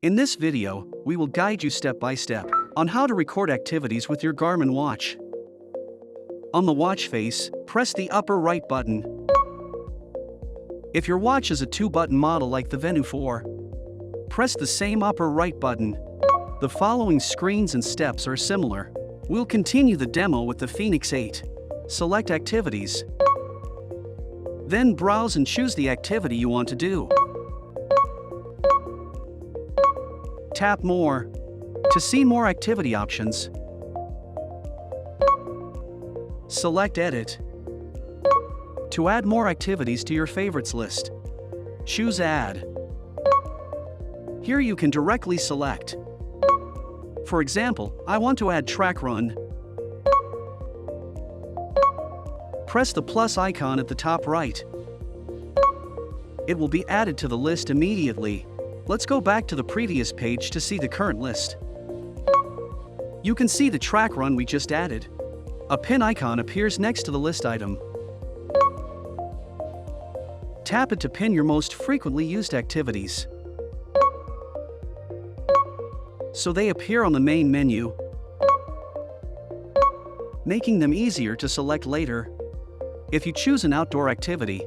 In this video, we will guide you step by step on how to record activities with your Garmin watch. On the watch face, press the upper right button. If your watch is a 2-button model like the Venu 4, press the same upper right button. The following screens and steps are similar. We'll continue the demo with the fēnix 8. Select Activities. Then browse and choose the activity you want to do. Tap More to see more activity options. Select Edit to add more activities to your favorites list. Choose Add. Here you can directly select. For example, I want to add track run. Press the plus icon at the top right. It will be added to the list immediately. Let's go back to the previous page to see the current list. You can see the track run we just added. A pin icon appears next to the list item. Tap it to pin your most frequently used activities, so they appear on the main menu, making them easier to select later. If you choose an outdoor activity,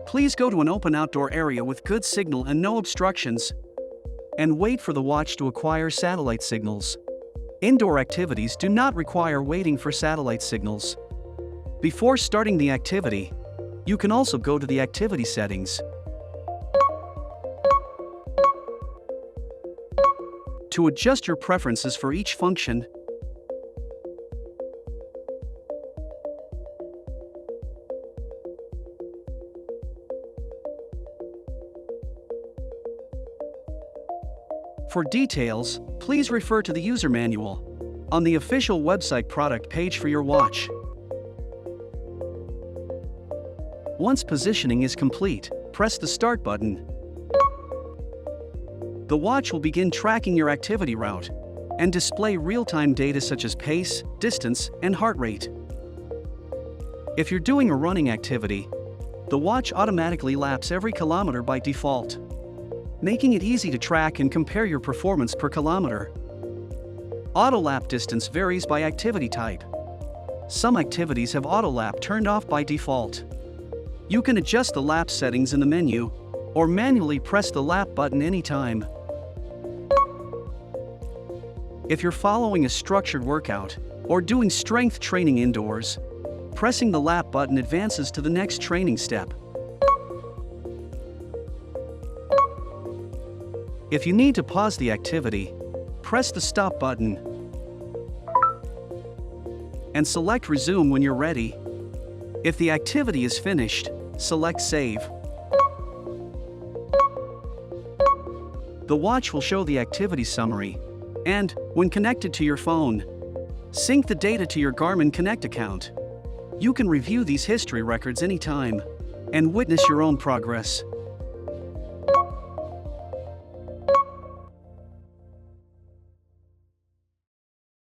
please go to an open outdoor area with good signal and no obstructions, and wait for the watch to acquire satellite signals. Indoor activities do not require waiting for satellite signals. Before starting the activity, you can also go to the activity settings to adjust your preferences for each function. For details, please refer to the user manual on the official website product page for your watch. Once positioning is complete, press the Start button. The watch will begin tracking your activity route and display real-time data such as pace, distance, and heart rate. If you're doing a running activity, the watch automatically laps every kilometer by default, making it easy to track and compare your performance per kilometer. Auto lap distance varies by activity type. Some activities have auto lap turned off by default. You can adjust the lap settings in the menu, or manually press the lap button anytime. If you're following a structured workout or doing strength training indoors, pressing the lap button advances to the next training step. If you need to pause the activity, press the Stop button and select Resume when you're ready. If the activity is finished, select Save. The watch will show the activity summary, and, when connected to your phone, sync the data to your Garmin Connect account. You can review these history records anytime and witness your own progress.